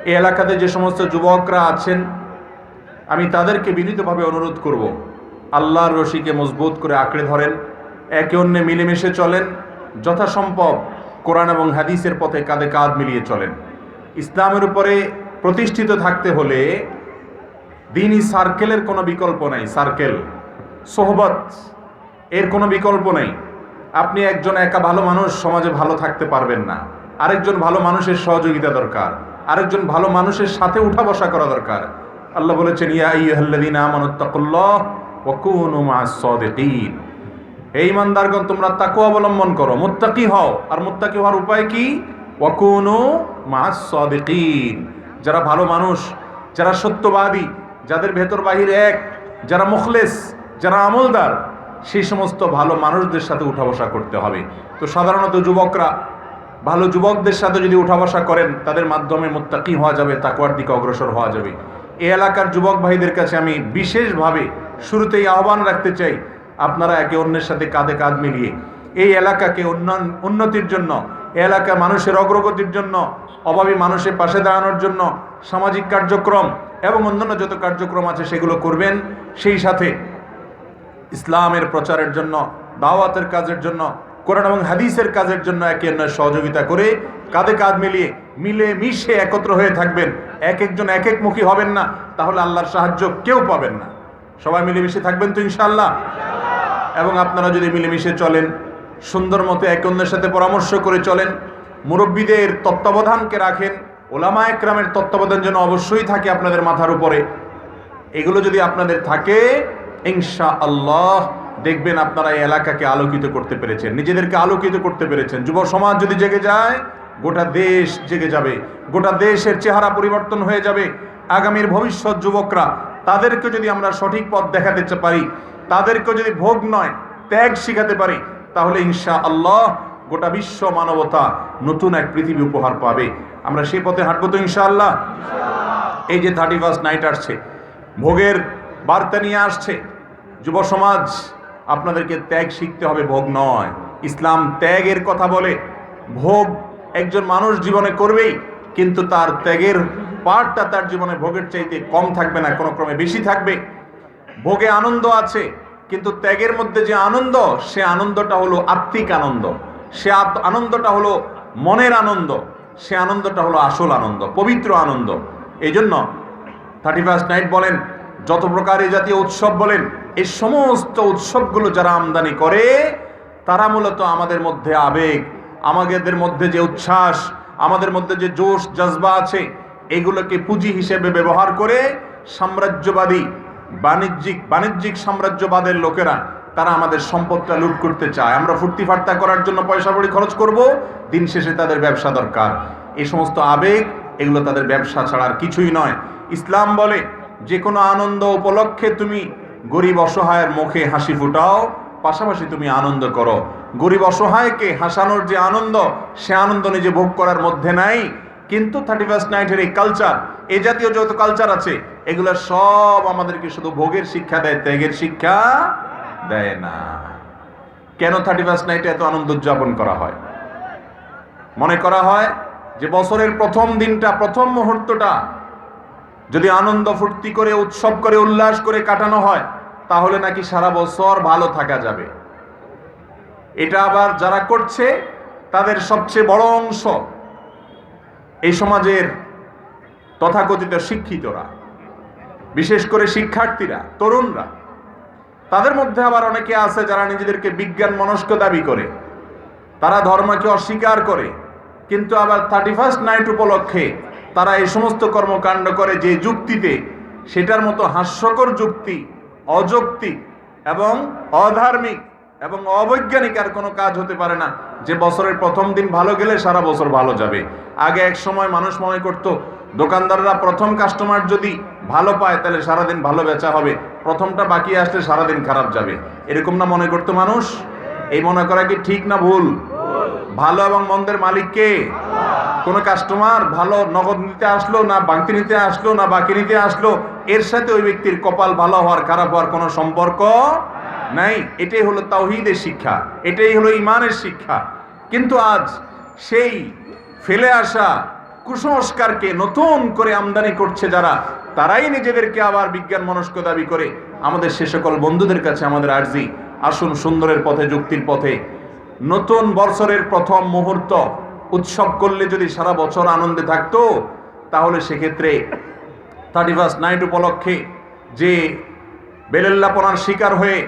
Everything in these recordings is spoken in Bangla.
এই এলাকাতে যে সমস্ত যুবকরা আছেন, আমি তাদেরকে বিনীতভাবে অনুরোধ করব, আল্লাহর রশিকে মজবুত করে আঁকড়ে ধরেন, একে অন্যে মিলেমিশে চলেন, যথাসম্ভব কোরআন এবং হাদিসের পথে কাঁধে কাঁধ মিলিয়ে চলেন। ইসলামের উপরে প্রতিষ্ঠিত থাকতে হলে দ্বীনি সার্কেলের কোনো বিকল্প নাই। সার্কেল, সোহবত, এর কোনো বিকল্প নেই। আপনি একজন একা ভালো মানুষ সমাজে ভালো থাকতে পারবেন না। আরেকজন ভালো মানুষের সহযোগিতা দরকার, আরেকজন ভালো মানুষের সাথে উঠা বসা করা দরকার। আল্লাহ বলেছেন, ইয়া আইয়ুহাল্লাযীনা আমানুত্তাকুল্লাহ ওয়া কুনু মা'আস সাদিকিন। হে ঈমানদারগণ, তোমরা তাকওয়া অবলম্বন করো, মুত্তাকি হও। আর মুত্তাকি হওয়ার উপায় কি? ওয়া কুনু মা'আস সাদিকিন। যারা ভালো মানুষ, যারা সত্যবাদী, যাদের ভেতর বাহির এক, যারা মুখলেস, যারা আমলদার, সেই সমস্ত ভালো মানুষদের সাথে উঠা বসা করতে হবে। তো সাধারণত যুবকরা ভালো যুবকদের সাথে যদি উঠা বসা করেন, তাদের মাধ্যমে মুত্তাকি হওয়া যাবে, তাকওয়ার দিকে অগ্রসর হওয়া যাবে। এই এলাকার যুবক ভাইদের কাছে আমি বিশেষভাবে শুরুতেই আহ্বান রাখতে চাই, আপনারা একে অন্যের সাথে কাঁধে কাঁধ মিলিয়ে এই এলাকাকে উন্নতির জন্য, এই এলাকার মানুষের অগ্রগতির জন্য, অভাবী মানুষের পাশে দাঁড়ানোর জন্য সামাজিক কার্যক্রম এবং অন্যান্য যত কার্যক্রম আছে সেগুলো করবেন। সেই সাথে ইসলামের প্রচারের জন্য, দাওয়াতের কাজের জন্য, কোরআন এবং হাদিসের কাজের জন্য একে অন্যের সহযোগিতা করে কাঁধে কাঁধ মিলিয়ে মিলে মিশে একত্র হয়ে থাকবেন। এক একজন এক এক মুখী হবেন না, তাহলে আল্লাহর সাহায্য কেউ পাবেন না। সবাই মিলেমিশে থাকবেন তো ইনশাআল্লাহ। এবং আপনারা যদি মিলেমিশে চলেন, সুন্দর মতো একে অন্যের সাথে পরামর্শ করে চলেন, মুরব্বীদের তত্ত্বাবধানকে রাখেন, ওলামা একরামের তত্ত্বাবধান যেন অবশ্যই থাকে আপনাদের মাথার উপরে। এগুলো যদি আপনাদের থাকে, ইনশাআল্লাহ দেখবেন আপনারা এই এলাকাকে আলোকিত করতে পেরেছেন, নিজেদেরকে আলোকিত করতে পেরেছেন। যুব সমাজ যদি জেগে যায়, গোটা দেশ জেগে যাবে, গোটা দেশের চেহারা পরিবর্তন হয়ে যাবে। আগামীর ভবিষ্যৎ যুবকরা, তাদেরকে যদি আমরা সঠিক পথ দেখাতে পারি, তাদেরকে যদি ভোগ নয় ত্যাগ শিখাতে পারি, তাহলে ইনশাআল্লাহ গোটা বিশ্ব মানবতা নতুন এক পৃথিবী উপহার পাবে। আমরা সেই পথে হাঁটবো তো ইনশাআল্লাহ। এই যে 31st নাইট আসছে, ভোগের বার্তা নিয়ে আসছে, যুব সমাজ আপনাদেরকে ত্যাগ শিখতে হবে, ভোগ নয়। ইসলাম ত্যাগের কথা বলে। ভোগ একজন মানুষ জীবনে করবেই, কিন্তু তার ত্যাগের পার্টটা তার জীবনে ভোগের চাইতে কম থাকবে না, কোনো ক্রমে বেশি থাকবে। ভোগে আনন্দ আছে, কিন্তু ত্যাগের মধ্যে যে আনন্দ, সে আনন্দটা হলো আত্মিক আনন্দ, সে আনন্দটা হলো মনের আনন্দ, সে আনন্দটা হলো আসল আনন্দ, পবিত্র আনন্দ। এই জন্য 31st নাইট বলেন, যত প্রকার এই জাতীয় উৎসব বলেন, এই সমস্ত উৎসবগুলো যারা আমদানি করে, তারা মূলত আমাদের মধ্যে আবেগ, আমাদের মধ্যে যে উচ্ছ্বাস, আমাদের মধ্যে যে জোশ জজবা আছে, এগুলোকে পুঁজি হিসেবে ব্যবহার করে সাম্রাজ্যবাদী বাণিজ্যিক সাম্রাজ্যবাদের লোকেরা তারা আমাদের সম্পদটা লুট করতে চায়। আমরা ফুর্তি ফার্তা করার জন্য পয়সা কড়ি খরচ করব, দিন শেষে তাদের ব্যবসা দরকার। এই সমস্ত আবেগ, এগুলো তাদের ব্যবসা ছাড়া আর কিছুই নয়। ইসলাম বলে, যে কোনো আনন্দ উপলক্ষে তুমি গরিব অসহায়ের মুখে হাসি ফুটাও, পাশাপাশি তুমি আনন্দ করো। গরিব অসহায়কে হাসানোর যে আনন্দ, সে আনন্দ নিজে ভোগ করার মধ্যে নাই। কিন্তু 31st নাইটের এই কালচার, এই জাতীয় যত কালচার আছে, এগুলো সব আমাদেরকে শুধু ভোগের শিক্ষা দেয়, ত্যাগের শিক্ষা দেয় না। কেন 31st নাইটে এত আনন্দ উদযাপন করা হয়? মনে করা হয় যে বছরের প্রথম দিনটা, প্রথম মুহূর্তটা যদি আনন্দ ফুর্তি করে, উৎসব করে, উল্লাস করে কাটানো হয়, তাহলে নাকি সারা বছর ভালো থাকা যাবে। এটা আবার যারা করছে, তাদের সবচেয়ে বড় অংশ এই সমাজের তথাকথিত শিক্ষিতরা, বিশেষ করে শিক্ষার্থীরা, তরুণরা। তাদের মধ্যে আবার অনেকে আছে যারা নিজেদেরকে বিজ্ঞান মনস্ক দাবি করে, তারা ধর্মকে অস্বীকার করে, কিন্তু আবার 31st নাইট উপলক্ষে তারা এই সমস্ত কর্মকাণ্ড করে যে যুক্তিতে, সেটার মতো হাস্যকর যুক্তি, অযৌক্তিক এবং অধার্মিক এবং অবৈজ্ঞানিক আর কোনো কাজ হতে পারে না যে বছরের প্রথম দিন ভালো গেলে সারা বছর ভালো যাবে। আগে এক সময় মানুষ মনে করত, দোকানদাররা প্রথম কাস্টমার যদি ভালো পায় তাহলে সারাদিন ভালো বেচা হবে, প্রথমটা বাকি আসলে সারাদিন খারাপ যাবে, এরকম না মনে করতো মানুষ? এই মনে করা কি ঠিক না ভুল? ভালো এবং মন্দের মালিক কে? কোন কাস্টমার ভালো নগদ নিতে আসলো না বাকি নিতে আসলো না বাকি নিতে আসলো, এর সাথে ওই ব্যক্তির কপাল ভালো হওয়ার খারাপ হওয়ার কোনো সম্পর্ক নাই। এটাই হলো তাওহীদের শিক্ষা, এটাই হলো ঈমানের শিক্ষা। কিন্তু আজ সেই ফেলে আসা কুসংস্কারকে নতুন করে আমদানি করছে যারা, তারাই নিজেদেরকে আবার বিজ্ঞান মনস্ক দাবি করে। আমাদের সে সকল বন্ধুদের কাছে আমাদের আর্জি, আসুন সুন্দরের পথে, যুক্তির পথে। নতুন বছরের প্রথম মুহূর্ত উৎসব করলে যদি সারা বছর আনন্দে থাকতো, তাহলে সেক্ষেত্রে 31st নাইট উপলক্ষে যে বেলেল্লাপনার শিকার হয়ে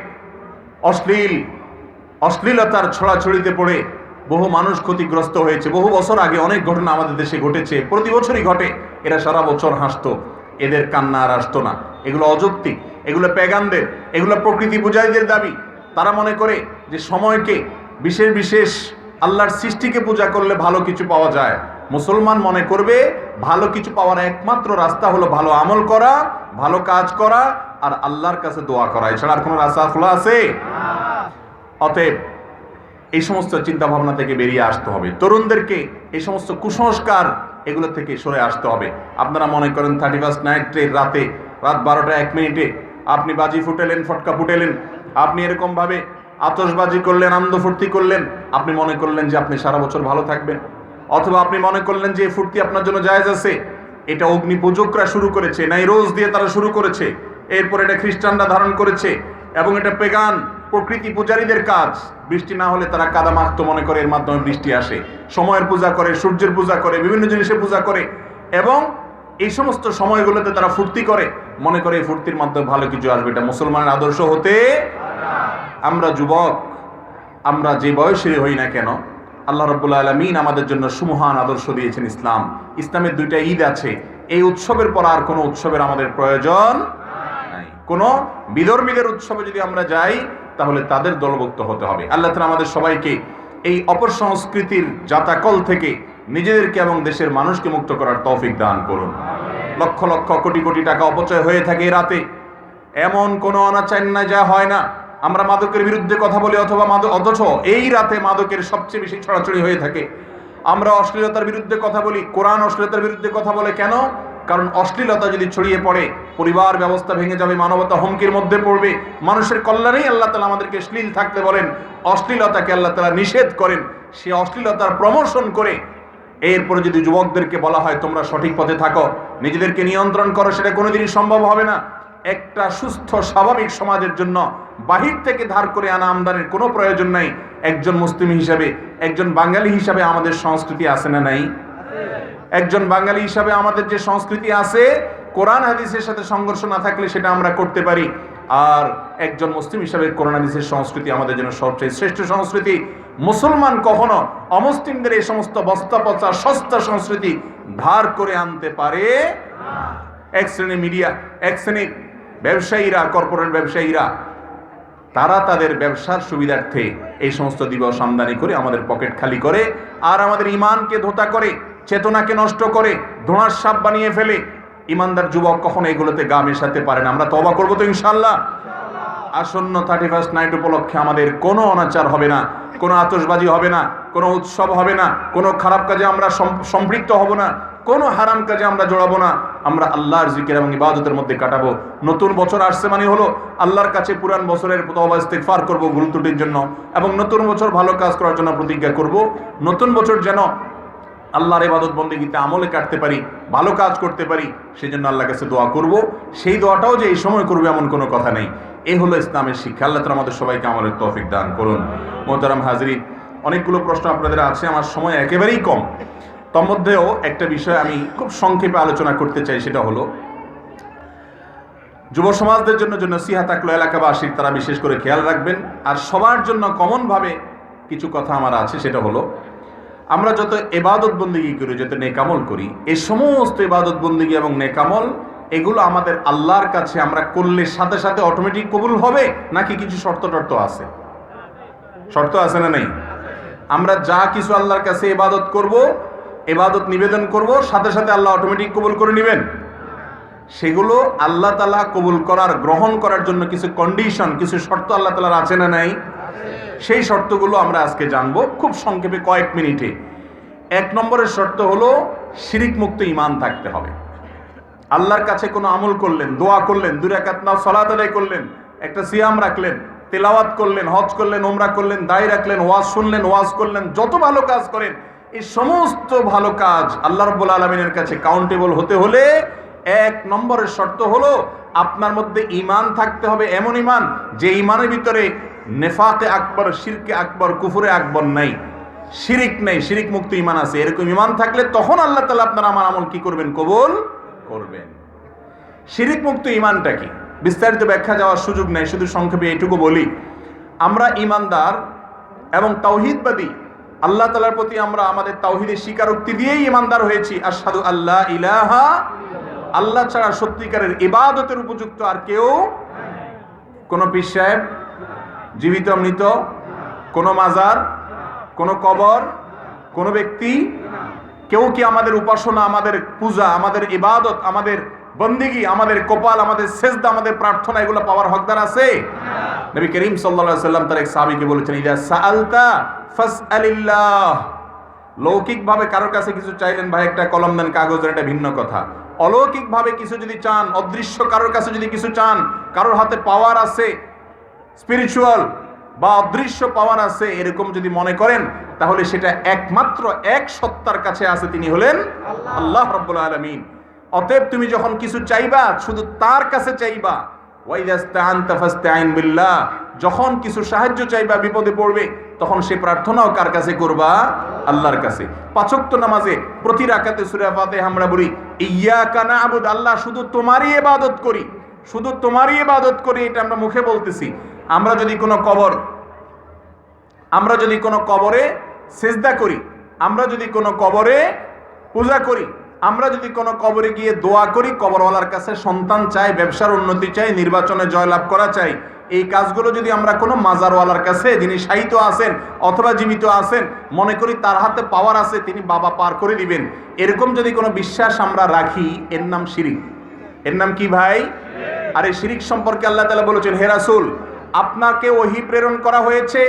অশ্লীলতার ছড়াছড়িতে পড়ে বহু মানুষ ক্ষতিগ্রস্ত হয়েছে, বহু বছর আগে অনেক ঘটনা আমাদের দেশে ঘটেছে, প্রতি বছরই ঘটে। এরা সারা বছর হাসতো, এদের কান্না আর আসতো না। এগুলো অযৌক্তিক, এগুলো প্যাগানদের, এগুলো প্রকৃতি পূজারীদের দাবি। তারা মনে করে যে সময়কে, বিশেষ বিশেষ আল্লাহর সৃষ্টিকে পূজা করলে ভালো কিছু পাওয়া যায়। মুসলমান মনে করবে ভালো কিছু পাওয়ার একমাত্র রাস্তা হলো ভালো আমল করা, ভালো কাজ করা আর আল্লাহর কাছে দোয়া করা, এছাড়া আর কোনো রাস্তা খোলা আছে? অতএব এই সমস্ত চিন্তা ভাবনা থেকে বেরিয়ে আসতে হবে। তরুণদেরকে এই সমস্ত কুসংস্কার এগুলো থেকে সরে আসতে হবে। আপনারা মনে করেন 31st নাইটের রাত 12টা 1 মিনিটে আপনি বাজি ফুটেলেন, ফটকা ফুটেলেন, আপনি এরকমভাবে আতশবাজি করলেন, আনন্দ ফুর্তি করলেন, আপনি মনে করলেন যে আপনি সারা বছর ভালো থাকবেন। অথবা আপনি মনে করলেন যে এই ফুর্তি আপনার জন্য জায়েজ আছে। এটা অগ্নি পূজকরা শুরু করেছে, নাই রোজ দিয়ে তারা শুরু করেছে, এরপর এটা খ্রিস্টানরা ধারণ করেছে, এবং এটা পেগান প্রকৃতি পূজারীদের কাজ। বৃষ্টি না হলে তারা কাদা মাখতো, মনে করে এর মাধ্যমে বৃষ্টি আসে। সময়ের পূজা করে, সূর্যের পূজা করে, বিভিন্ন জিনিসের পূজা করে, এবং এই সমস্ত সময়গুলোতে তারা ফুর্তি করে, মনে করে এই ফুর্তির মাধ্যমে ভালো কিছু আসবে। এটা মুসলমানের আদর্শ হতে। আমরা যুবক, আমরা যে বয়সেরই হই না কেন, আল্লাহ রাব্বুল আলামিন আমাদের জন্য সুমহান আদর্শ দিয়েছেন ইসলাম। ইসলামের 2টা ঈদ আছে, এই উৎসবের পর আর কোনো উৎসবের আমাদের প্রয়োজন নাই। কোনো বিধর্মীদের উৎসবে যদি আমরা যাই, তাহলে তাদের দলভুক্ত হতে হবে। আল্লাহ তাআলা আমাদের সবাইকে এই অপর সংস্কৃতির জাতাকল থেকে নিজেদেরকে এবং দেশের মানুষকে মুক্ত করার তৌফিক দান করুন। লক্ষ লক্ষ কোটি কোটি টাকা অপচয় হয়ে থাকে এই রাতে। এমন কোনো অনাচার না যা হয় না। আমরা মাদকের বিরুদ্ধে কথা বলি, অথচ এই রাতে মাদকের সবচেয়ে বেশি ছড়াছড়ি হয়ে থাকে। আমরা অশ্লীলতার বিরুদ্ধে কথা বলি, কোরআন অশ্লীলতার বিরুদ্ধে কথা বলে। কেন? কারণ অশ্লীলতা যদি ছড়িয়ে পড়ে, পরিবার ব্যবস্থা ভেঙে যাবে, মানবতা হুমকির মধ্যে পড়বে। মানুষের কল্যাণেই আল্লাহ তাআলা আমাদেরকে শ্লীল থাকতে বলেন, অশ্লীলতাকে আল্লাহ তাআলা নিষেধ করেন। সে অশ্লীলতার প্রমোশন করে এরপরে যদি যুবকদেরকে বলা হয় তোমরা সঠিক পথে থাকো, নিজেদেরকে নিয়ন্ত্রণ করো, সেটা কোনোদিনই সম্ভব হবে না। একটা সুস্থ স্বাভাবিক সমাজের জন্য বাহির থেকে ধার করে আনা আমদানির কোনো প্রয়োজন নাই। একজন মুসলিম হিসাবে, একজন বাঙালি হিসাবে আমাদের সংস্কৃতি আছে না নাই? একজন বাঙালি হিসাবে আমাদের যে সংস্কৃতি আছে, কোরআন হাদিসের সাথে সংঘর্ষ না থাকলে সেটা আমরা করতে পারি। আর একজন মুসলিম হিসাবে কোরআন হাদিসের সংস্কৃতি আমাদের জন্য সবচেয়ে শ্রেষ্ঠ সংস্কৃতি। মুসলমান কখনো অমুসলিমদের এই সমস্ত বস্তা পচা সস্তা সংস্কৃতি ধার করে আনতে পারে না। এক শ্রেণী মিডিয়া, এক শ্রেণী ব্যবসায়ীরা, কর্পোরেট ব্যবসায়ীরা, তারা তাদের ব্যবসার সুবিধার্থে এই সমস্ত দিবস আমদানি করে আমাদের পকেট খালি করে, আর আমাদের ইমানকে ধোঁতা করে, চেতনাকে নষ্ট করে, ধোঁয়ার সাপ বানিয়ে ফেলে। ইমানদার যুবক কখনো এগুলোতে গা মেশাতে পারে না। আমরা তওবা করবো তো ইনশাআল্লাহ। আসন্ন 31st নাইট উপলক্ষে আমাদের কোনো অনাচার হবে না, কোনো আতশবাজি হবে না, কোনো উৎসব হবে না, কোনো খারাপ কাজে আমরা সম্পৃক্ত হব না, কোনো হারাম কাজে আমরা জড়াবো না। আমরা আল্লাহর জিকির এবং ইবাদতের মধ্যে কাটাবো। নতুন বছর আসছে মানে হলো আল্লাহর কাছে পুরান বছরের তওবা ইস্তিগফার করব ভুল ত্রুটির জন্য, এবং নতুন বছর ভালো কাজ করার জন্য প্রতিজ্ঞা করব। নতুন বছর যেন আল্লাহর ইবাদত বন্দেগীতে আমলে কাটতে পারি, ভালো কাজ করতে পারি, সেই জন্য আল্লাহর কাছে দোয়া করব। সেই দোয়াটাও যে এই সময় করবে এমন কোনো কথা নেই। এই হলো ইসলামের শিক্ষা। আল্লাহ তাআলা আমাদের সবাইকে আমলের তৌফিক দান করুন। মোহতারাম হাজরিন, অনেকগুলো প্রশ্ন আপনাদের আছে, আমার সময় একেবারেই কম। তার মধ্যেও একটা বিষয় আমি খুব সংক্ষেপে আলোচনা করতে চাই, সেটা হলো যুব সমাজদের জন্য যে নসিহত থাকলো এলাকাবাসীর, তারা বিশেষ করে খেয়াল রাখবেন। আর সবার জন্য কমনভাবে কিছু কথা আমার আছে, সেটা হলো আমরা যত ইবাদত বন্দেগী করি, যত নেকামল করি, এই সমস্ত ইবাদত বন্দেগী এবং নেকামল এগুলো আমাদের আল্লাহর কাছে আমরা করলে সাথে সাথে অটোমেটিক কবুল হবে, নাকি কিছু শর্ত টর্ত আছে? শর্ত আছে না নেই? আমরা যা কিছু আল্লাহর কাছে ইবাদত করব, ইবাদত নিবেদন করব, সাথে সাথে আল্লাহ অটোমেটিক কবুল করে নেবেন? সেগুলো আল্লাহ তাআলা কবুল করার, গ্রহণ করার জন্য কিছু কন্ডিশন, কিছু শর্ত আল্লাহ তাআলার আছে না নাই? সেই শর্তগুলো আমরা আজকে জানবো খুব সংক্ষেপে কয়েক মিনিটে। 1 নম্বরের শর্ত হলো শিরিক মুক্ত ঈমান থাকতে হবে। আল্লাহর কাছে কোনো আমল করলেন, দোয়া করলেন, 2 রাকাত সালাত আদায় করলেন, একটা সিয়াম রাখলেন, তেলাওয়াত করলেন, হজ করলেন, উমরা করলেন, দায় রাখলেন, ওয়াজ শুনলেন, ওয়াজ করলেন, যত ভালো কাজ করেন, এই সমস্ত ভালো কাজ আল্লাহ রাব্বুল আলামিনের কাছে কাউন্টেবল হতে হলে এক নম্বরের শর্ত হলো আপনার মধ্যে ঈমান থাকতে হবে, এমন ঈমান যে ঈমানের ভিতরে নেফাকে আকবর, শিরকে আকবর, কুফরে আকবর নাই, শিরিক নেই, শিরিক মুক্ত ঈমান আছে। এরকম ঈমান থাকলে তখন আল্লাহ তাআলা আপনার আমার আমল কি করবেন? কবুল করবেন। শিরিক মুক্ত ঈমানটা কি বিস্তারিত ব্যাখ্যা যাওয়ার সুযোগ নেই, শুধু সংক্ষেপে এইটুকু বলি, আমরা ঈমানদার এবং তাওহীদবাদী, আল্লাহ তাআলার প্রতি আমরা আমাদের তাওহীদের স্বীকারোক্তি দিয়েই ঈমানদার হয়েছি। আশহাদু আল্লা ইলাহা, আল্লাহ ছাড়া সত্যিকারের ইবাদতের উপযুক্ত আর কেউ, কোন পীর সাহেব, জীবিত মৃত, কোন মাজার, কোন কবর, কোন ব্যক্তি, কেউ কি আমাদের উপাসনা, আমাদের পূজা, আমাদের ইবাদত, আমাদের বন্দিগি, আমাদের কপাল, আমাদের সেজদা, আমাদের প্রার্থনা এগুলো পাওয়ার হকদার আছে? নবী করিম সাল্লাল্লাহু আলাইহি ওয়াসাল্লাম তার এক সাহাবীকে বলেছেন, ইদা সাআলতা ফাসআলিল্লাহ। লৌকিকভাবে কারোর কাছে কিছু চাইলেন, ভাই একটা কলম দেন, কাগজের, এটা ভিন্ন কথা। অলৌকিকভাবে কিছু যদি চান, অদৃশ্য কারোর কাছে যদি কিছু চান, কারোর হাতে পাওয়ার আছে, স্পিরিচুয়াল বা অদৃশ্য পাওয়ার আছে, এরকম যদি মনে করেন, তাহলে সেটা একমাত্র এক সত্তার কাছে আছে, তিনি হলেন আল্লাহ রাব্বুল আলামিন। অতএব তুমি যখন কিছু চাইবা শুধু তার কাছে চাইবা। ওয়াইদাস্তাআনতা ফাস্তাইন বিল্লাহ, যখন কিছু সাহায্য চাইবা, বিপদে পড়বে, তখন সে প্রার্থনাও কার কাছে করবা? আল্লাহর কাছে। পাঁচ ওয়াক্ত নামাজে প্রতি রাকাতে সূরা ফাতিহা আমরা বলি ইয়্যাকা না'বুদু, আল্লাহ শুধু তোমারই ইবাদত করি, শুধু তোমারই ইবাদত করি, এটা আমরা মুখে বলতেছি। আমরা যদি কোনো কবরে সিজদা করি, আমরা যদি কোনো কবরে পূজা করি, আমরা যদি কোনো কবরে গিয়ে দোয়া করি, কবরওয়ালার কাছে সন্তান চাই, ব্যবসার উন্নতি চাই, নির্বাচনে জয়লাভ করা চাই, এই কাজগুলো যদি আমরা কোনো মাজারওয়ালার কাছে, যিনি শায়িত আছেন অথবা জীবিত আছেন, মনে করি তার হাতে পাওয়ার আছে, তিনি বাবা পার করে দিবেন, এরকম যদি কোনো বিশ্বাস আমরা রাখি, এর নাম শিরিক। এর নাম কি ভাই? আর এই শিরিক সম্পর্কে আল্লাহ তাআলা বলেছেন, হে রাসূল, আপনাকে ওহী প্রেরণ করা হয়েছে,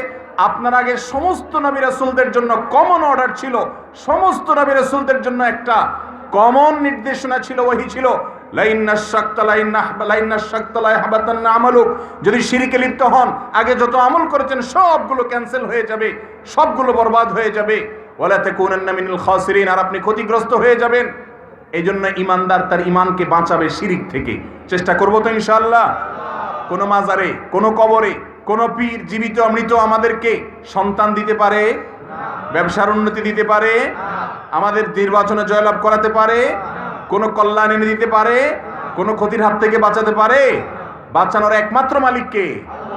আপনার আগে সমস্ত নবী রাসূলদের জন্য কমন অর্ডার ছিল, সমস্ত নবী রাসূলদের জন্য একটা কমন নির্দেশনা ছিল, ওহী ছিল, যদি শিরকে লিপ্ত হন, আগে যত আমল করেছেন সবগুলো ক্যান্সেল হয়ে যাবে, সবগুলো বরবাদ হয়ে যাবে, ওয়ালা তাকুনান্না মিনাল খাসিরিন, আর আপনি ক্ষতিগ্রস্ত হয়ে যাবেন। এই জন্য ঈমানদার তার ঈমানকে বাঁচাবে শিরিক থেকে। চেষ্টা করবো তো ইনশাআল্লাহ। কোন মাজারে, কোন কবরে, কোন পীর, জীবিত মৃত আমাদেরকে সন্তান দিতে পারে, ব্যবসার উন্নতি দিতে পারে, আমাদের নির্বাচনে জয়লাভ করাতে পারে, কোন কল্যাণ এনে দিতে পারে, কোন ক্ষতির হাত থেকে বাঁচাতে পারে? বাঁচানোর একমাত্র মালিককে,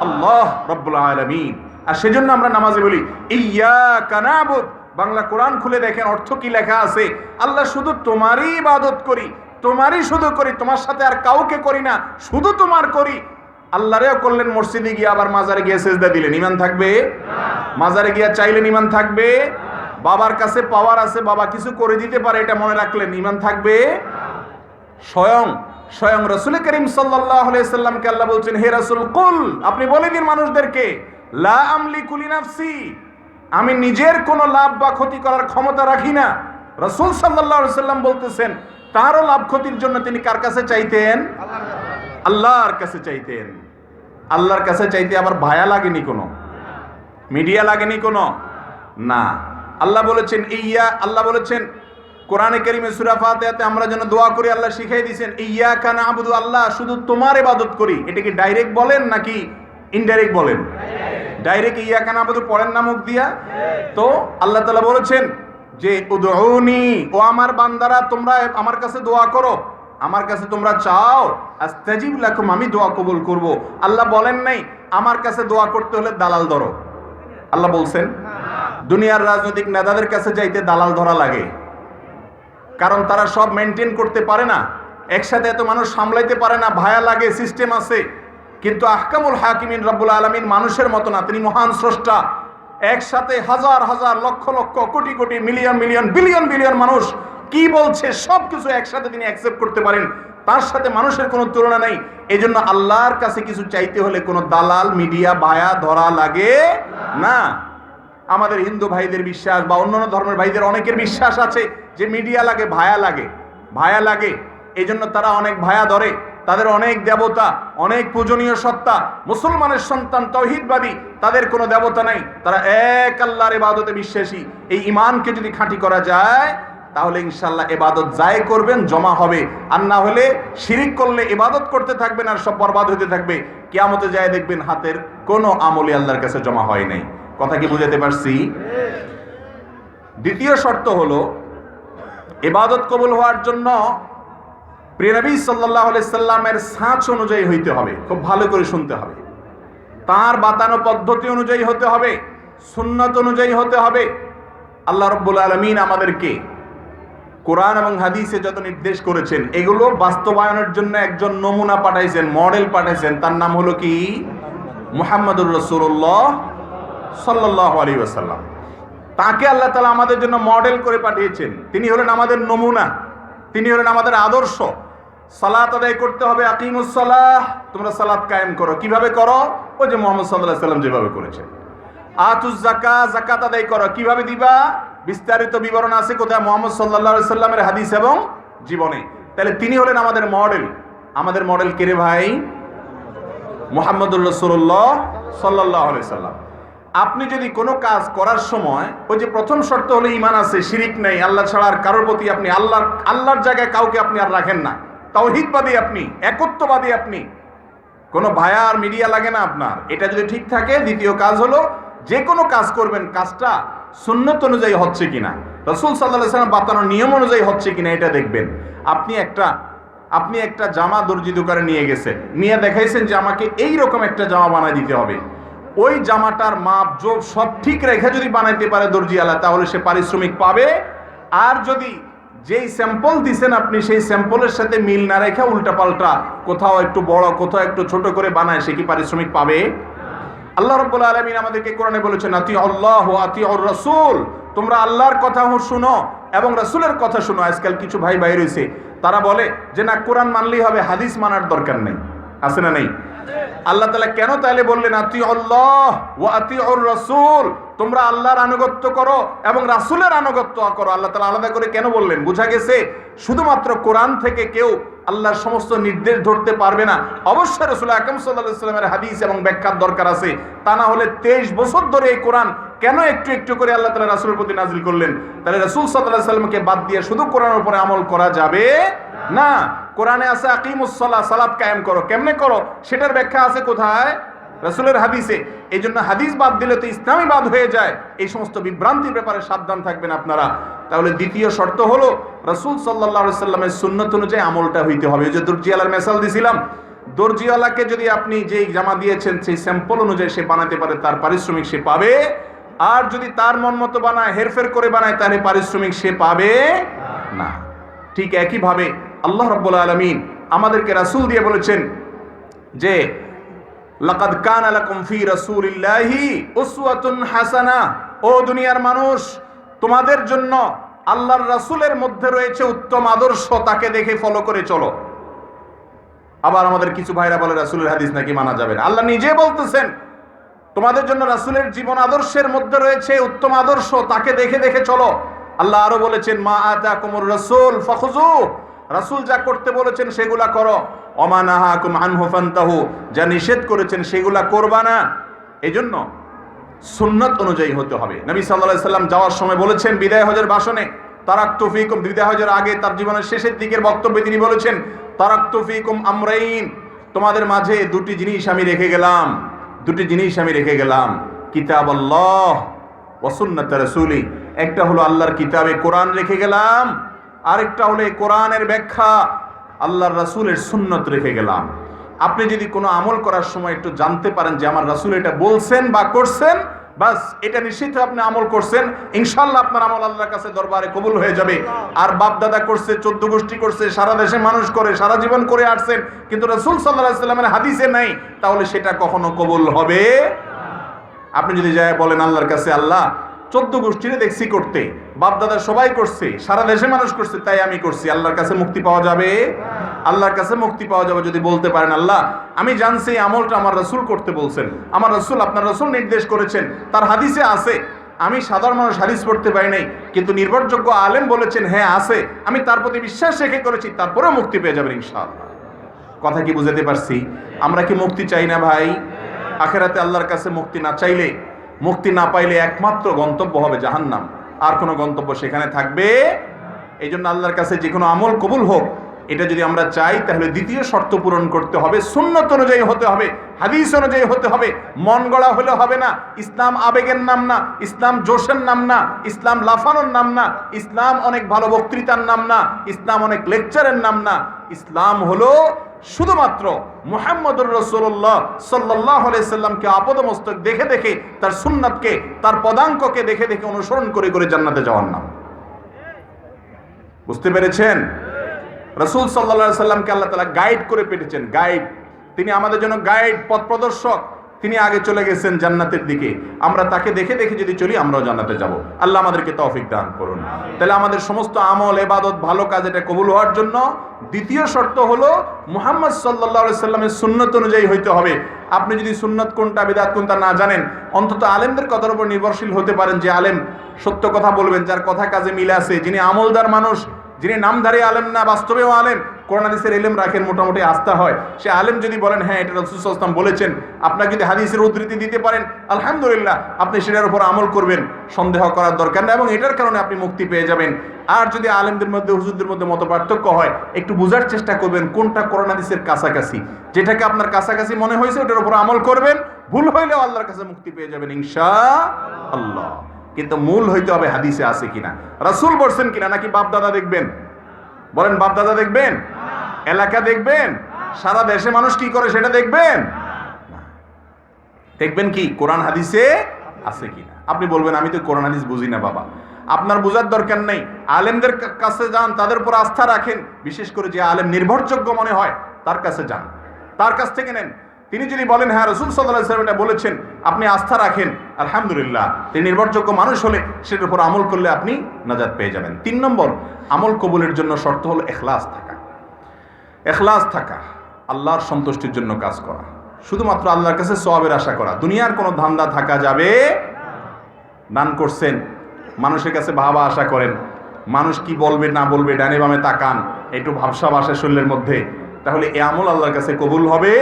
আল্লাহ রাব্বুল আলামিন। আর সেজন্য আমরা নামাজে বলি ইয়্যাকা না'বুদ। বাংলা কোরআন খুলে দেখেন অর্থ কি লেখা আছে, আল্লাহ শুধু তোমারই ইবাদত করি, তোমারই শুধু করি, তোমার সাথে আর কাউকে করি না, শুধু তোমার করি। আল্লাহরেও করলেন, মসজিদে গিয়ে আবার মাজারে গিয়ে সেজদা দিলেন, ঈমান থাকবে? মাজারে গিয়ে চাইলেন, ঈমান থাকবে? বাবার কাছে পাওয়ার আছে, বাবা কিছু করে দিতে পারে, এটা মনে রাখলেন, ঈমান থাকবে? স্বয়ং রাসূল করিম সাল্লাল্লাহু আলাইহি সাল্লামকে আল্লাহ বলছেন, হে রাসূল, কুল, আপনি বলে দিন মানুষদেরকে, লা আমলিকু লিনাফসি, আমি নিজের কোনো লাভ বা ক্ষতি করার ক্ষমতা রাখি না। রাসূল সাল্লাল্লাহু আলাইহি সাল্লাম বলতেছেন, তারও লাভ ক্ষতির জন্য তিনি কার কাছে চাইতেন? আল্লাহর কাছে চাইতেন। আল্লাহর কাছে চাইতে আবার ভায়া লাগেনি, কোনো মিডিয়া লাগেনি কোনো, না। আল্লাহ বলেছেন আল্লাহ বলেছেন কোরআনে কারীমে সূরা ফাতিহাতে আমরা যেন দোয়া করি, আল্লাহ শিখিয়ে দিয়েছেন ইয়্যাকা না'বুদু, আল্লাহ শুধু তোমার ইবাদত করি। এটা কি ডাইরেক্ট বলেন নাকি ইনডাইরেক্ট বলেন? ডাইরেক্ট ইয়্যাকা না'বুদু পড়েন না মুখ দিয়া? তো আল্লাহ তাআলা বলেছেন যে উদউনি, ও আমার বান্দারা, তোমরা আমার কাছে দোয়া করো, আমার কাছে তোমরা চাও, আস্তাজিব লাকুম, আমি দোয়া কবুল করব। আল্লাহ বলেন নাই আমার কাছে দোয়া করতে হলে দালাল ধরো। আল্লাহ বলছেন দুনিয়ার রাজনৈতিক নেতাদের কাছে যাইতে দালাল ধরা লাগে, কারণ তারা সব মেনটেন করতে পারে না, একসাথে এত মানুষ সামলাইতে পারে না, ভায়া লাগে, সিস্টেম আছে। কিন্তু আহকামুল হাকিমিন রব্বুল আলামিন মানুষের মতো না, তিনি মহান স্রষ্টা। একসাথে হাজার হাজার, lakh lakh, crore crore, million million, billion billion মানুষ কি বলছে সব কিছু একসাথে তিনি অ্যাকসেপ্ট করতে পারেন, তার সাথে মানুষের কোনো তুলনা নেই। এই জন্য আল্লাহর কাছে কিছু চাইতে হলে কোনো দালাল, মিডিয়া, ভায়া ধরা লাগে না। আমাদের হিন্দু ভাইদের বিশ্বাস বা অন্যান্য ধর্মের ভাইদের অনেকের বিশ্বাস আছে যে মিডিয়া লাগে, ভায়া লাগে, ভায়া লাগে, এই জন্য তারা অনেক ভায়া ধরে। তাদের অনেক দেবতা, অনেক পূজনীয় সত্তা। মুসলমানের সন্তান তাওহীদবাদী, তাদের কোনো দেবতা নাই, তারা এক আল্লাহর ইবাদতে বিশ্বাসী। এই ঈমানকে যদি খাঁটি করা যায় তাহলে ইনশাআল্লাহ ইবাদত যাই করবেন জমা হবে, আর না হলে শিরিক করলে ইবাদত করতে থাকবেন আর সব বরবাদ হতে থাকবে। কিয়ামতে যায় দেখবেন হাতের কোনো আমলই আল্লাহর কাছে জমা হয় নাই। কথা কি বুঝাতে পারছি? দ্বিতীয় শর্ত হলো ইবাদত কবুল হওয়ার জন্য প্রিয় নবী সাল্লাল্লাহু আলাইহি সাল্লামের ছাঁচ অনুযায়ী হইতে হবে। খুব ভালো করে শুনতে হবে। তার বাতানো পদ্ধতি অনুযায়ী হতে হবে, সুন্নাত অনুযায়ী হতে হবে। আল্লাহ রাব্বুল আলামিন আমাদেরকে কোরআন এবং হাদিসে যত নির্দেশ করেছেন এগুলো বাস্তবায়নের জন্য একজন নমুনা পাঠাইছেন, মডেল পাঠাইছেন। তার নাম হলো কি? মুহাম্মদুর রাসূলুল্লাহ সাল্লাল্লাহু আলাইহি ওয়াসাল্লাম। তাকে আল্লাহ তাআলা আমাদের জন্য মডেল করে পাঠিয়েছেন। তিনি হলেন আমাদের নমুনা, তিনি হলেন আমাদের আদর্শ। সালাত আদায় করতে হবে, আকিমুস সালাহ, তোমরা সালাত কায়েম করো। কিভাবে করো? ওই যে মুহাম্মদ সাল্লাল্লাহু আলাইহি ওয়াসাল্লাম যেভাবে করেছেন। আতুজ যাকাত, যাকাত আদায় করো। কিভাবে দিবা? বিস্তারিত বিবরণ আছে কোথায়? মুহাম্মদ সাল্লাল্লাহু আলাইহি ওয়াসাল্লামের হাদিস এবং জীবনে। তাহলে তিনি হলেন আমাদের মডেল। আমাদের মডেল কে রে ভাই? মুহাম্মদুর রাসূলুল্লাহ সাল্লাল্লাহু আলাইহি ওয়াসাল্লাম। আপনি যদি কোনো কাজ করার সময় ওই যে প্রথম শর্ত হলো ঈমান আছে, শিরিক নেই, আল্লাহ ছাড়া আর কারোর প্রতি আপনি আল্লাহর জায়গায় কাউকে আপনি আর রাখেন না, তাওহীদবাদী আপনি, একত্ববাদী আপনি, কোনো ভায়া আর মিডিয়া লাগে না আপনার। এটা যদি ঠিক থাকে, দ্বিতীয় কাজ হলো যে কোনো কাজ করবেন কাজটা সুন্নত অনুযায়ী হচ্ছে কিনা, রাসূল সাল্লাল্লাহু আলাইহি ওয়াসাল্লাম বাতানো নিয়ম অনুযায়ী হচ্ছে কিনা এটা দেখবেন। আপনি একটা জামা দর্জি দোকানে নিয়ে গেছেন, নিয়ে দেখাইছেন যে আমাকে এইরকম একটা জামা বানাই দিতে হবে। ওই জামাটার মাপ জোপ সব ঠিক রেখে যদি বানাইতে পারে দর্জিওয়ালা, তাহলে সে পারিশ্রমিক পাবে। আর যদি যেই স্যাম্পল দিছেন আপনি সেই স্যাম্পলের সাথে মিল না রেখে উল্টাপাল্টা কোথাও একটু বড় কোথাও একটু ছোট করে বানায়, সে কি পারিশ্রমিক পাবে? আল্লাহ রাব্বুল আলামিন আমাদেরকে কোরআনে বলেছেন আতিউল্লাহ ওয়া আতিউর রাসূল, তোমরা আল্লাহর কথা শুনো এবং রাসূলের কথা শুনো। আজকাল কিছু ভাই বাইরে হইছে, তারা বলে যে না কোরআন মানলেই হবে, হাদিস মানার দরকার নেই। আছে না নেই? আল্লাহ তাআলা কেন তাহলে বললেন আতিউল্লাহ ওয়া আতিউর রাসূল, তোমরা আল্লাহর আনুগত্য করো এবং রাসূলের আনুগত্য করো? আল্লাহ তাআলা আলাদা করে কেন বললেন? বোঝা গেছে শুধুমাত্র কোরআন থেকে কেউ আল্লাহর সমস্ত নির্দেশ ধরতে পারবে না, অবশ্যই রাসূল আকরাম সাল্লাল্লাহু আলাইহি ওয়াসাল্লামের হাদিস এবং ব্যাখ্যার দরকার আছে। তা না হলে 23 বছর ধরে এই কোরআন কেন একটু একটু করে আল্লাহ তাআলা রাসূলের প্রতি নাযিল করলেন? তাহলে রাসূল সাল্লাল্লাহু আলাইহি ওয়াসাল্লামকে বাদ দিয়ে শুধু কোরআনের উপরে আমল করা যাবে না। কোরআনে আছে আকিমুস সালাহ, সালাত কায়েম করো। কেমনে করো সেটার ব্যাখ্যা আছে কোথায়? রাসূলের হাদিসে। এই জন্য হাদিস বাদ দিলে তো ইসলামই বাদ হয়ে যায়। এই সমস্ত বিভ্রান্তির ব্যাপারে সাবধান থাকবেন আপনারা। তাহলে দ্বিতীয় শর্ত হলো রাসূল সাল্লাল্লাহু আলাইহি ওয়াসাল্লামের সুন্নাত অনুযায়ী আমলটা হইতে হবে। ওই যে দর্জিওয়ালার মিসাল দিছিলাম, দর্জিওয়ালাকে যদি আপনি যেই জামা দিয়েছেন সেই স্যাম্পল অনুযায়ী সে বানাতে পারে, তার পারিশ্রমিক সে পাবে। আর যদি তার মন মতো বানায়, হেরফের করে বানায়, তাহলে পারিশ্রমিক সে পাবে না। ঠিক একইভাবে আল্লাহ রাব্বুল আলামিন আমাদেরকে রাসূল দিয়ে বলেছেন যে লাকাদ কানা লাকুম ফি রাসূলিল্লাহি উসওয়াতুন হাসানাহ, ও দুনিয়ার মানুষ তোমাদের জন্য আল্লাহর রাসূলের মধ্যে রয়েছে উত্তম আদর্শ, তাকে দেখে ফলো করে চলো। আবার আমাদের কিছু ভাইরা বলে রাসূলের হাদিস নাকি মানা যাবে না। আল্লাহ নিজে বলতেছেন তোমাদের জন্য রাসূলের জীবন আদর্শের মধ্যে রয়েছে উত্তম আদর্শ, তাকে দেখে দেখে চলো। আল্লাহ আরো বলেছেন মা আতাকুমুর রাসূল ফাখুযু, রাসূল যা করতে বলেছেন সেগুলা করো। ওমা নাহাকুম আনহু ফান্তাহু, যা নিষেধ করেছেন সেগুলা করবা না। এজন্য সুন্নাত অনুযায়ী হতে হবে। নবী সাল্লাল্লাহু আলাইহি সাল্লাম যাওয়ার সময় বলেছেন বিদায় হজের ভাষণে, তারাকতু ফীকুম, বিদায় হজের আগে তার জীবনের শেষের দিকের বক্তব্যে তিনি বলেছেন তারাকতু ফীকুম আমরাইন, তোমাদের মাঝে দুটি জিনিস আমি রেখে গেলাম, দুটি জিনিস আমি রেখে গেলাম, কিতাবাল্লাহ ওয়া সুন্নাত রাসূলি। একটা হলো আল্লাহর কিতাবে কোরআন রেখে গেলাম, আরেকটা হলো এই কোরআনের ব্যাখ্যা আল্লাহর রাসূলের সুন্নত রেখে গেলাম। আপনি যদি কোনো আমল করার সময় একটু জানতে পারেন যে আমার রাসূল এটা বলছেন বা করছেন, বাস এটা নিশ্চিত আপনি আমল করছেন, ইনশাআল্লাহ আপনার আমল আল্লাহর কাছে দরবারে কবুল হয়ে যাবে। আর বাপ দাদা করছে, 14 গোষ্ঠী করছে, সারা দেশে মানুষ করে, সারা জীবন করে আসছেন, কিন্তু রাসূল সাল্লাল্লাহু আলাইহি ওয়াসাল্লামের হাদিসে নাই, তাহলে সেটা কখনো কবুল হবে। আপনি যদি যায় বলেন আল্লাহর কাছে আল্লাহ 14 গোষ্ঠীরে দেখছি করতে, বাপ দাদা সবাই করছে, সারা দেশে মানুষ করছে, তাই আমি করছি, আল্লাহর কাছে মুক্তি পাওয়া যাবে? আল্লাহর কাছে মুক্তি পাওয়া যাবে যদি বলতে পারেন আল্লাহ আমি জানছি আমলটা আমার রাসূল করতে বলছেন, আমার রাসূল, আপনার রাসূল নির্দেশ করেছেন, তার হাদিসে আছে, আমি সাধারণ মানুষ হাদিস পড়তে পারি নাই, কিন্তু নির্ভরযোগ্য আলেম বলেছেন হ্যাঁ আছে, আমি তার প্রতি বিশ্বাস রেখে করেছি, তারপরেও মুক্তি পেয়ে যাবেন ইনশাআল্লাহ। কথা কি বুঝাতে পারছি? আমরা কি মুক্তি চাই না ভাই? আখেরাতে আল্লাহর কাছে মুক্তি না চাইলে, মুক্তি না পাইলে একমাত্র গন্তব্য হবে জাহান্নাম, আর কোনো গন্তব্য সেখানে থাকবে। এই জন্য আল্লাহর কাছে যে কোনো আমল কবুল হোক, এটা যদি আমরা চাই তাহলে দ্বিতীয় শর্ত পূরণ করতে হবে, সুন্নত অনুযায়ী হতে হবে, হাদিস অনুযায়ী হতে হবে। মন গড়া হলে হবে না। ইসলাম আবেগের নাম না, ইসলাম জোশের নাম না, ইসলাম লাফানোর নাম না, ইসলাম অনেক ভালো বক্তৃতার নাম না, ইসলাম অনেক লেকচারের নাম না। ইসলাম হলো শুধুমাত্র মুহাম্মদুর রাসূলুল্লাহ সাল্লাল্লাহু আলাইহি সাল্লামকে আপাদমস্তক দেখে দেখে, তার সুন্নাতকে, তার পদাঙ্ককে দেখে দেখে অনুসরণ করে করে জান্নাতে যাওয়ার নাম। বুঝতে পেরেছেন? রাসূল সাল্লাল্লাহু আলাইহি সাল্লামকে আল্লাহ তাআলা গাইড করে পেটেছেন, গাইড। তিনি আমাদের জন্য গাইড, পথ প্রদর্শক। তিনি আগে চলে গেছেন জান্নাতের দিকে। আমরা তাকে দেখে দেখে যদি চলি, আমরাও জান্নাতে যাব। আল্লাহ আমাদেরকে তৌফিক দান করুন। তাহলে আমাদের সমস্ত আমল, ইবাদত, ভালো কাজ এটা কবুল হওয়ার জন্য দ্বিতীয় শর্ত হলো মুহাম্মদ সাল্লাল্লাহু আলাইহি সাল্লামের সুন্নাত অনুযায়ী হইতে হবে। আপনি যদি সুন্নাত কোনটা, বিদআত কোনটা না জানেন, অন্তত আলেমদের কথার উপর নির্ভরশীল হতে পারেন, যে আলেম সত্য কথা বলবেন, যার কথা কাজে মিল আছে, যিনি আমলদার মানুষ, যিনি নামধারী আলেম না, বাস্তবেও আলেম, কোরআন হাদিসের ইলম রাখেন, মোটামুটি আস্থা হয়। সে আলেম যদি বলেন হ্যাঁ এটা রাসূল সাল্লাল্লাহু আলাইহি ওয়াসাল্লাম বলেছেন, আপনাকে যদি হাদিসের উদ্ধৃতি দিতে পারেন, আলহামদুলিল্লাহ, আপনি সেটার উপর আমল করবেন, সন্দেহ করার দরকার নেই, এবং এটার কারণে আপনি মুক্তি পেয়ে যাবেন। আর যদি আলেমদের মধ্যে, হুজুরদের মধ্যে মত পার্থক্য হয়, একটু বোঝার চেষ্টা করবেন কোনটা কোরআন হাদিসের কাছাকাছি। যেটাকে আপনার কাছাকাছি মনে হয়েছে ওটার উপর আমল করবেন, ভুল হইলেও আল্লাহর কাছে মুক্তি পেয়ে যাবেন ইনশাআল্লাহ। কিন্তু মূল হইতে হবে হাদিসে আছে কিনা, রাসূল বলছেন কিনা, নাকি বাপদাদা দেখবেন? বলেন, বাপদাদা দেখবেন? এলাকা দেখবেন? সারা দেশে মানুষ কি করে সেটা দেখবেন? দেখবেন কি কোরআন হাদিসে আছে কিনা। আপনি বলবেন আমি তো কোরআন হাদিস বুঝি না বাবা। আপনার বোঝার দরকার নেই, আলেমদের কাছে যান, তাদের উপর আস্থা রাখেন। বিশেষ করে যে আলেম নির্ভরযোগ্য মনে হয় তার কাছে যান, তার কাছ থেকে নেন। তিনি যদি বলেন হ্যাঁ রাসূল সাল্লাল্লাহু আলাইহি ওয়াসাল্লাম এটা বলেছেন, আপনি আস্থা রাখেন, আলহামদুলিল্লাহ, তিনি নির্ভরযোগ্য মানুষ হলে সেটার উপর আমল করলে আপনি নাজাত পেয়ে যাবেন। 3 নম্বর আমল কবুলের জন্য শর্ত হলো ইখলাস থাকা। ইখলাস থাকা, আল্লাহর সন্তুষ্টির জন্য কাজ করা, শুধুমাত্র আল্লাহর কাছে সওয়াবের আশা করা। দুনিয়ার কোনো ধান্দা থাকা যাবে। দান করছেন, মানুষের কাছে ভাবা আশা করেন, মানুষ কি বলবে না বলবে, ডানে বামে তাকান, একটু ভাবসা বাসা শরীরের মধ্যে, তাহলে এই আমল আল্লাহর কাছে কবুল হবে?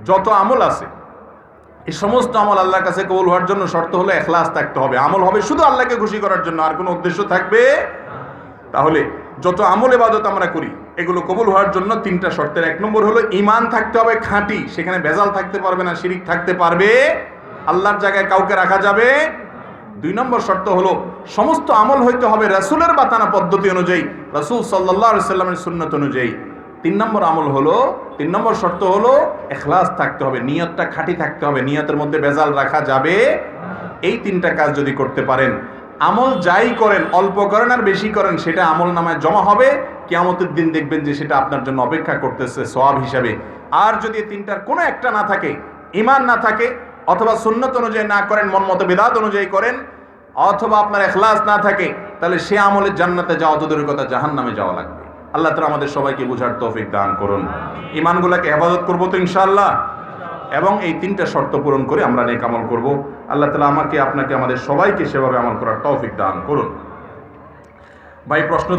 যত আমল আছে, এই সমস্ত আমল আল্লাহর কাছে কবুল হওয়ার জন্য শর্ত হলো ইখলাস থাকতে হবে। আমল হবে শুধু আল্লাহকে খুশি করার জন্য, আর কোনো উদ্দেশ্য থাকবে। তাহলে যত আমল ইবাদত আমরা করি, এগুলো কবুল হওয়ার জন্য 3টা শর্তের 1 নম্বর হলো ঈমান থাকতে হবে খাঁটি, সেখানে ভেজাল থাকতে পারবে না, শিরিক থাকতে পারবে, আল্লাহর জায়গায় কাউকে রাখা যাবে। 2 নম্বর শর্ত হলো সমস্ত আমল হইতে হবে রাসূলের বাতানা পদ্ধতি অনুযায়ী, রাসূল সাল্লাল্লাহু আলাইহি সাল্লামের সুন্নাত অনুযায়ী। 3 নম্বর আমল হলো, 3 নম্বর শর্ত হলো ইখলাস থাকতে হবে, নিয়তটা খাঁটি থাকতে হবে, নিয়তের মধ্যে ভেজাল রাখা যাবে। এই 3টা কাজ যদি করতে পারেন, আমল যাই করেন, অল্প করেন আর বেশি করেন, সেটা আমল নামায় জমা হবে। কিয়ামতের দিন দেখবেন যে সেটা আপনার জন্য অপেক্ষা করতেছে সওয়াব হিসাবে। আর যদি 3টার কোনো একটা না থাকে, ঈমান না থাকে, অথবা সুন্নাত অনুযায়ী না করেন, মন মতো বিদআত অনুযায়ী করেন, অথবা আপনার ইখলাস না থাকে, তাহলে সে আমলের জান্নাতে যাওয়া তো দূরের কথা, জাহান্নামে যাওয়া লাগবে। আল্লাহ তাআলা আমাদের সবাইকে বুঝার তৌফিক দান করুন। ঈমানগুলোকে হেফাজত করবো তো ইনশাআল্লাহ, এবং এই 3টা শর্ত পূরণ করে আমরা নেক আমল করব। আল্লাহ তাআলা আমাকে, আপনাকে, আমাদের সবাইকে সেভাবে আমল করার তৌফিক দান করুন। ভাই প্রশ্ন